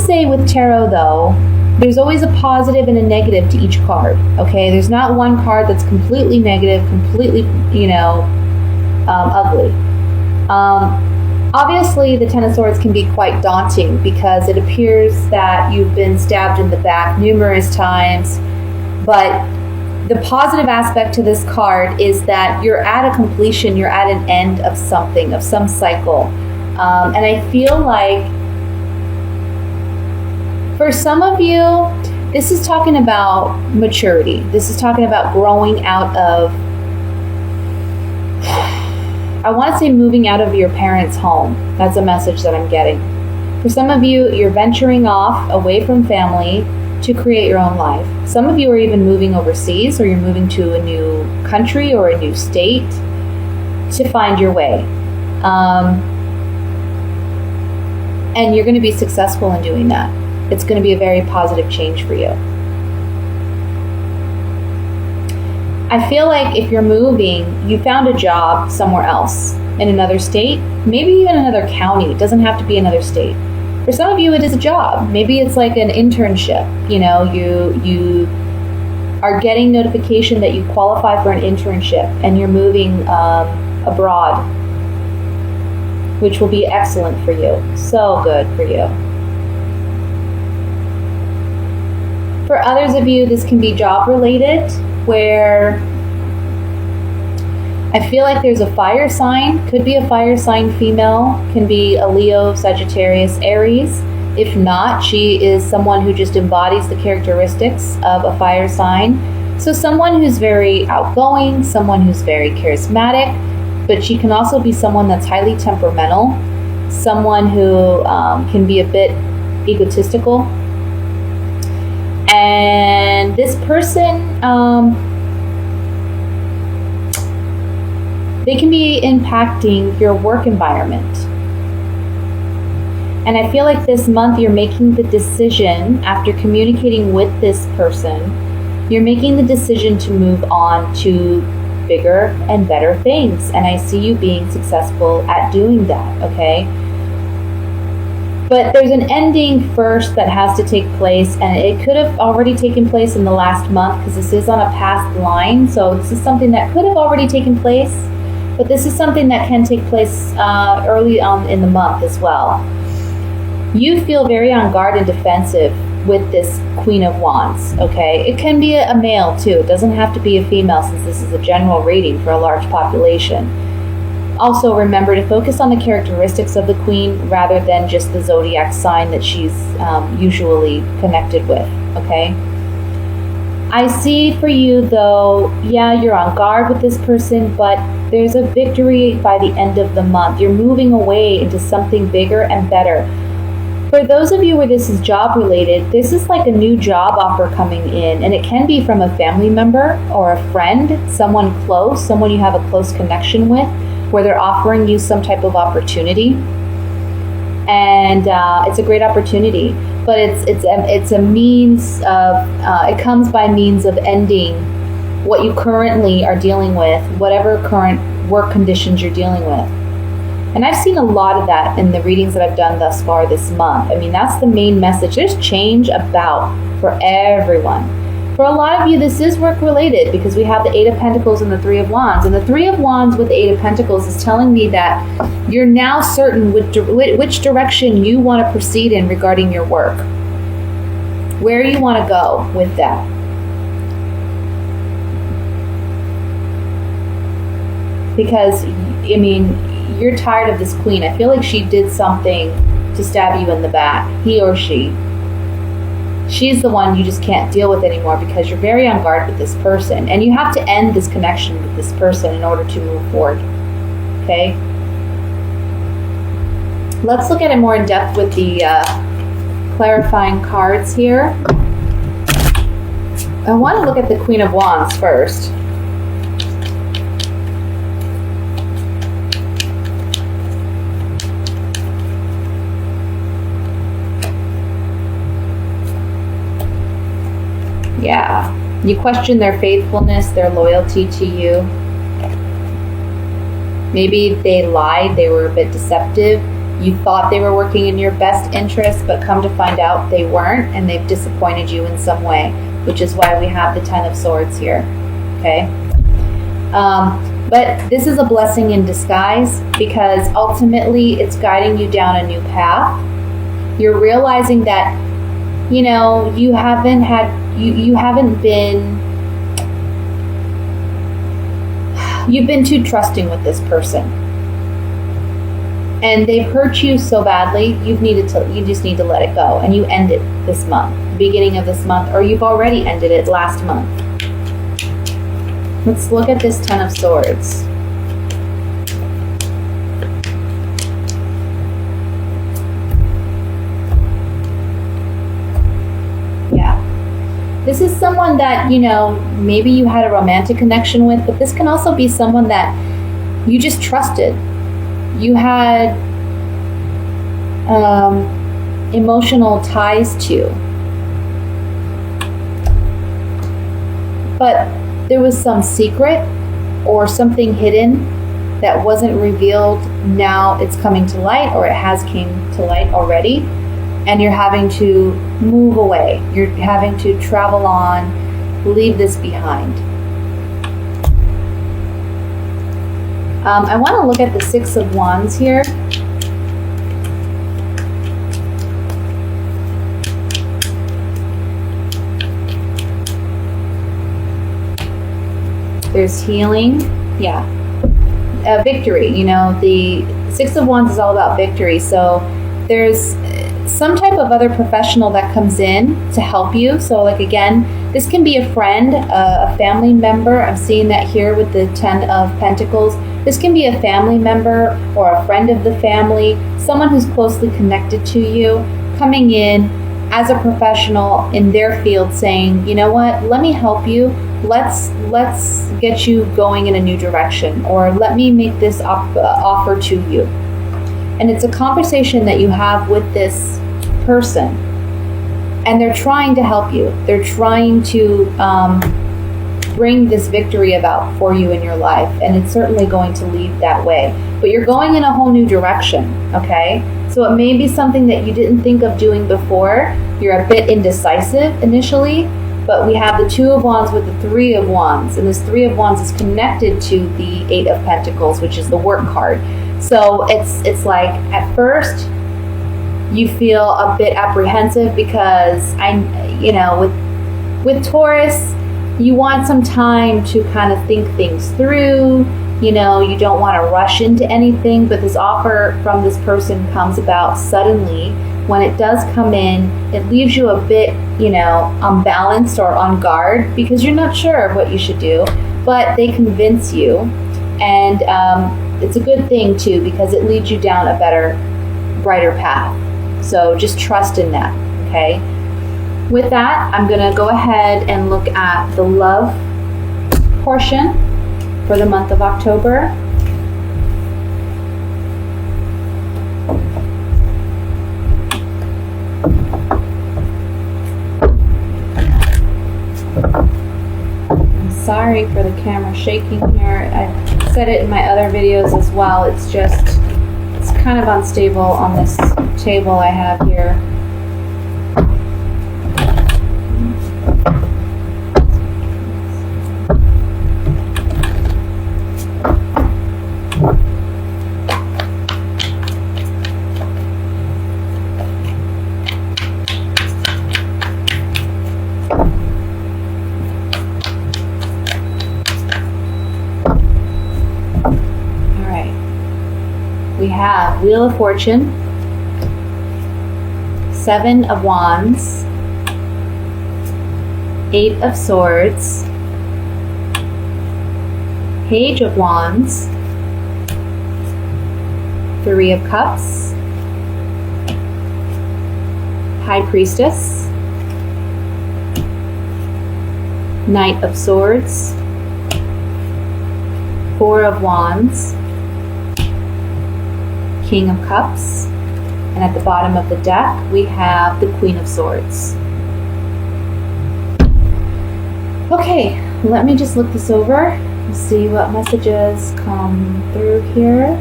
say with tarot, though, there's always a positive and a negative to each card, okay? There's not one card that's completely negative, completely, ugly. Obviously, the Ten of Swords can be quite daunting because it appears that you've been stabbed in the back numerous times, but the positive aspect to this card is that you're at a completion, you're at an end of something, of some cycle. And I feel like for some of you, this is talking about maturity. This is talking about growing out of, I want to say moving out of your parents' home. That's a message that I'm getting. For some of you, you're venturing off away from family to create your own life. Some of you are even moving overseas, or you're moving to a new country or a new state to find your way. And you're going to be successful in doing that. It's going to be a very positive change for you. I feel like if you're moving, you found a job somewhere else, in another state, maybe even another county. It doesn't have to be another state. For some of you, it is a job. Maybe it's like an internship. You are getting notification that you qualify for an internship and you're moving abroad, which will be excellent for you. So good for you. For others of you, this can be job related, where I feel like there's a fire sign. Could be a fire sign female, can be a Leo, Sagittarius, Aries. If not, she is someone who just embodies the characteristics of a fire sign. So someone who's very outgoing, someone who's very charismatic, but she can also be someone that's highly temperamental, someone who can be a bit egotistical. And this person, they can be impacting your work environment. And I feel like this month you're making the decision, after communicating with this person, you're making the decision to move on to bigger and better things. And I see you being successful at doing that, okay? But there's an ending first that has to take place, and it could have already taken place in the last month because this is on a past line. So this is something that could have already taken place, but this is something that can take place early on in the month as well. You feel very on guard and defensive with this Queen of Wands, okay? It can be a male too. It doesn't have to be a female, since this is a general reading for a large population. Also, remember to focus on the characteristics of the Queen rather than just the zodiac sign that she's usually connected with, okay? I see for you, though, yeah, you're on guard with this person, but there's a victory by the end of the month. You're moving away into something bigger and better. For those of you where this is job related, this is like a new job offer coming in, and it can be from a family member or a friend, someone close, someone you have a close connection with, where they're offering you some type of opportunity. And it's a great opportunity, but it's a means of, it comes by means of ending what you currently are dealing with, whatever current work conditions you're dealing with. And I've seen a lot of that in the readings that I've done thus far this month. I mean, that's the main message. There's change about for everyone. For a lot of you, this is work related because we have the Eight of Pentacles and the Three of Wands. And the Three of Wands with the Eight of Pentacles is telling me that you're now certain which direction you want to proceed in regarding your work. Where you want to go with that. Because, I mean, you're tired of this Queen. I feel like she did something to stab you in the back. He or she. She's the one you just can't deal with anymore because you're very on guard with this person. And you have to end this connection with this person in order to move forward. Okay? Let's look at it more in depth with the clarifying cards here. I want to look at the Queen of Wands first. Yeah, you question their faithfulness, their loyalty to you. Maybe they lied, they were a bit deceptive. You thought they were working in your best interest, but come to find out they weren't, and they've disappointed you in some way, which is why we have the Ten of Swords here, okay? But this is a blessing in disguise, because ultimately it's guiding you down a new path. You're realizing that, you know, you haven't been, you've been too trusting with this person. And they've hurt you so badly, you just need to let it go. And you end it this month, beginning of this month, or you've already ended it last month. Let's look at this Ten of Swords. Yeah. This is someone that, you know, maybe you had a romantic connection with, but this can also be someone that you just trusted. You had emotional ties to. But there was some secret or something hidden that wasn't revealed. Now it's coming to light, or it has came to light already, and you're having to move away. You're having to travel on, leave this behind. I want to look at the Six of Wands here. There's healing, yeah. Victory, you know, the Six of Wands is all about victory. So there's some type of other professional that comes in to help you. So like, again, this can be a friend, a family member. I'm seeing that here with the Ten of Pentacles. This can be a family member or a friend of the family, someone who's closely connected to you, coming in as a professional in their field saying, you know what, let me help you. Let's get you going in a new direction, or let me make this offer to you. And it's a conversation that you have with this person, and they're trying to help you. They're trying to bring this victory about for you in your life, and it's certainly going to lead that way. But you're going in a whole new direction, okay? So it may be something that you didn't think of doing before. You're a bit indecisive initially, but we have the Two of Wands with the Three of Wands, and this Three of Wands is connected to the Eight of Pentacles, which is the work card. So it's like, at first you feel a bit apprehensive, because with Taurus, you want some time to kind of think things through. You know, you don't want to rush into anything, but this offer from this person comes about suddenly. When it does come in, it leaves you a bit, unbalanced or on guard, because you're not sure of what you should do, but they convince you. And it's a good thing too, because it leads you down a better, brighter path. So just trust in that, okay? With that, I'm going to go ahead and look at the love portion for the month of October. I'm sorry for the camera shaking here. I said it in my other videos as well. It's kind of unstable on this table I have here. We have Wheel of Fortune, Seven of Wands, Eight of Swords, Page of Wands, Three of Cups, High Priestess, Knight of Swords, Four of Wands, King of Cups, and at the bottom of the deck we have the Queen of Swords. Okay, let me just look this over and see what messages come through here.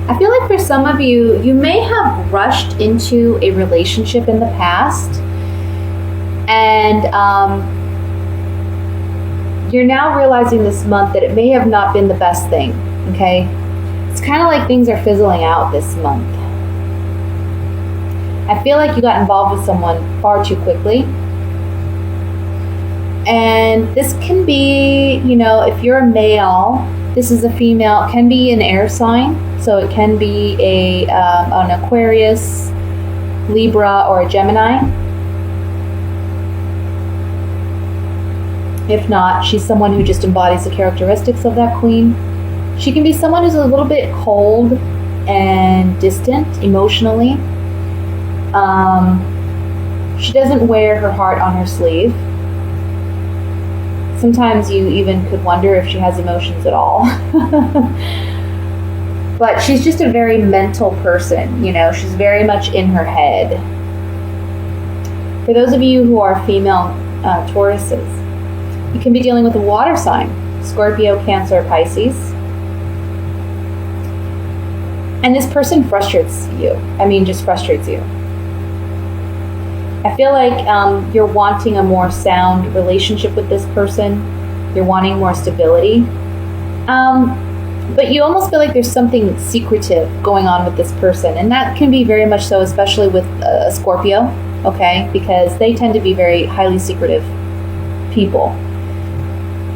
I feel like for some of you, you may have rushed into a relationship in the past, and you're now realizing this month that it may have not been the best thing, okay? It's kind of like things are fizzling out this month. I feel like you got involved with someone far too quickly. And this can be, if you're a male, this is a female, it can be an air sign. So it can be an Aquarius, Libra, or a Gemini. If not, she's someone who just embodies the characteristics of that queen. She can be someone who's a little bit cold and distant emotionally. She doesn't wear her heart on her sleeve. Sometimes you even could wonder if she has emotions at all. But she's just a very mental person, she's very much in her head. For those of you who are female Tauruses, you can be dealing with a water sign, Scorpio, Cancer, Pisces. And this person frustrates you. Just frustrates you. I feel like you're wanting a more sound relationship with this person. You're wanting more stability. But you almost feel like there's something secretive going on with this person. And that can be very much so, especially with a Scorpio, okay? Because they tend to be very highly secretive people.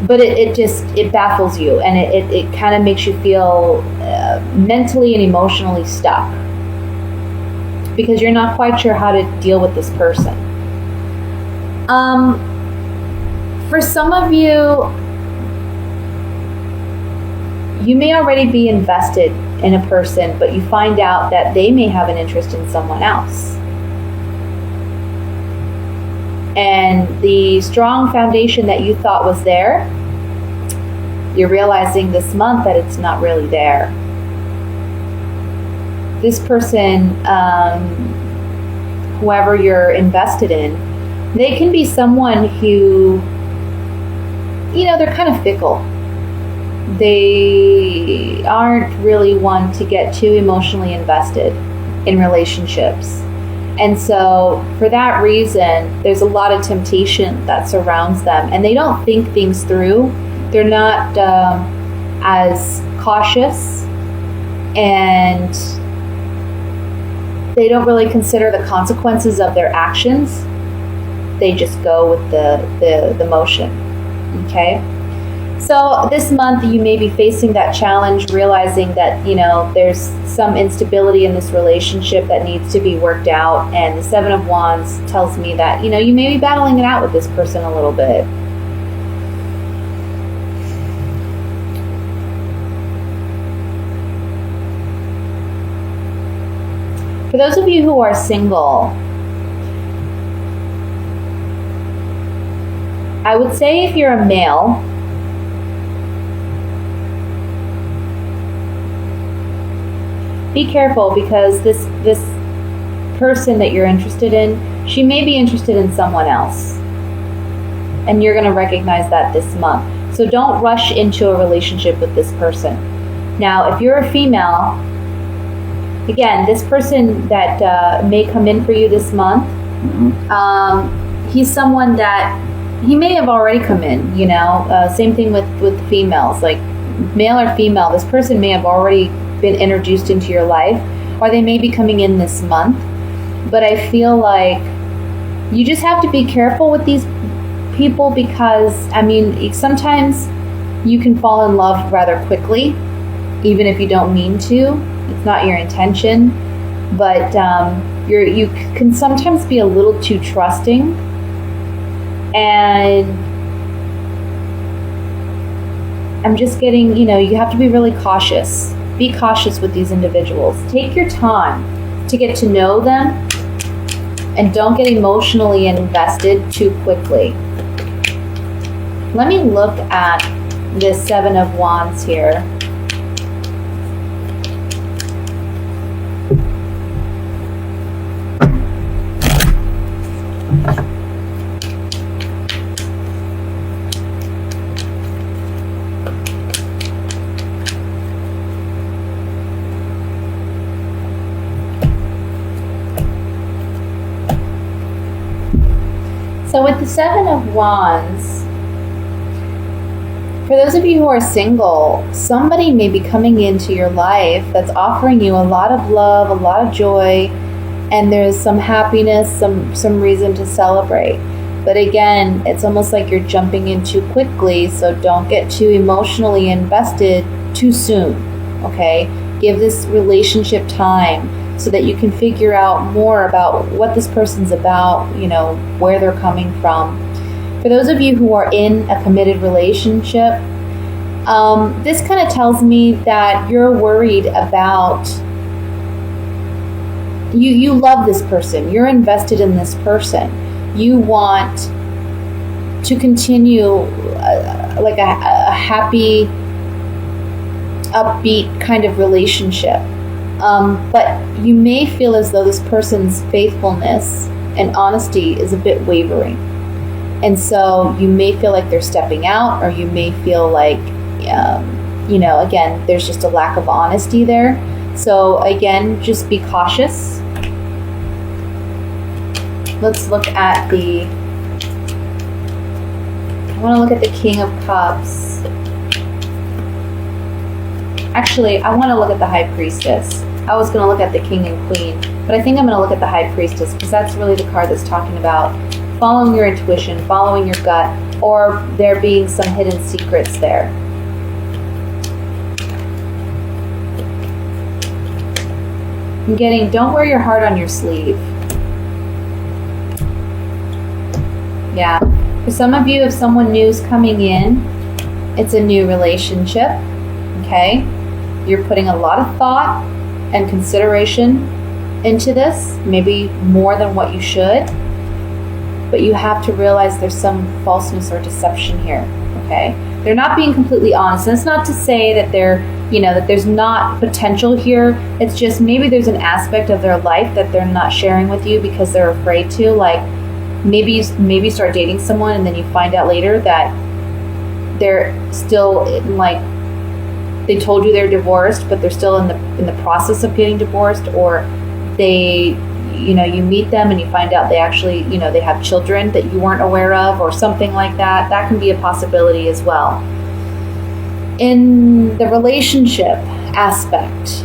But it baffles you, and it kind of makes you feel mentally and emotionally stuck. Because you're not quite sure how to deal with this person. For some of you, you may already be invested in a person, but you find out that they may have an interest in someone else. And the strong foundation that you thought was there, you're realizing this month that it's not really there. This person, whoever you're invested in, they can be someone who, they're kind of fickle. They aren't really one to get too emotionally invested in relationships. And so for that reason, there's a lot of temptation that surrounds them, and they don't think things through. They're not as cautious, and they don't really consider the consequences of their actions. They just go with the motion, okay? So this month you may be facing that challenge, realizing that, there's some instability in this relationship that needs to be worked out. And the Seven of Wands tells me that, you may be battling it out with this person a little bit. For those of you who are single, I would say if you're a male, be careful, because this person that you're interested in, she may be interested in someone else. And you're going to recognize that this month. So don't rush into a relationship with this person. Now, if you're a female, again, this person that may come in for you this month, he's someone that he may have already come in, same thing with females, like male or female, this person may have already been introduced into your life, or they may be coming in this month. But I feel like you just have to be careful with these people, because sometimes you can fall in love rather quickly, even if you don't mean to. It's not your intention, but you can sometimes be a little too trusting, and I'm just getting, you have to be really cautious. Be cautious with these individuals. Take your time to get to know them, and don't get emotionally invested too quickly. Let me look at this Seven of Wands here. So with the Seven of Wands, for those of you who are single, somebody may be coming into your life that's offering you a lot of love, a lot of joy, and there's some happiness, some reason to celebrate. But again, it's almost like you're jumping in too quickly, so don't get too emotionally invested too soon, okay? Give this relationship time so that you can figure out more about what this person's about, you know, where they're coming from. For those of you who are in a committed relationship, this kind of tells me that you're worried about, you love this person, you're invested in this person. You want to continue like a happy, upbeat kind of relationship. But you may feel as though this person's faithfulness and honesty is a bit wavering. And so you may feel like they're stepping out, or you may feel like, you know, again, there's just a lack of honesty there. So again, just be cautious. Let's look at I want to look at the King of Cups. Actually, I want to look at the High Priestess. I was going to look at the King and Queen, but I think I'm going to look at the High Priestess, because that's really the card that's talking about following your intuition, following your gut, or there being some hidden secrets there. I'm getting, don't wear your heart on your sleeve. Yeah. For some of you, if someone new is coming in, it's a new relationship, okay? You're putting a lot of thought and consideration into this, maybe more than what you should, but you have to realize there's some falseness or deception here, okay? They're not being completely honest. And it's not to say that they're, you know, that there's not potential here. It's just maybe there's an aspect of their life that they're not sharing with you because they're afraid to, like, maybe start dating someone and then you find out later that they're still like, they told you they're divorced, but they're still in the process of getting divorced, or they, you know, you meet them and you find out they actually, you know, they have children that you weren't aware of, or something like that. That can be a possibility as well. In the relationship aspect,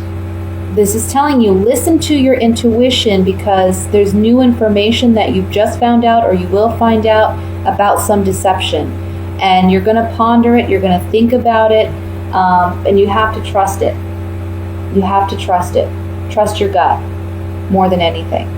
this is telling you, listen to your intuition, because there's new information that you've just found out, or you will find out about some deception. And you're going to ponder it, you're going to think about it, and you have to trust it. You have to trust it. Trust your gut more than anything.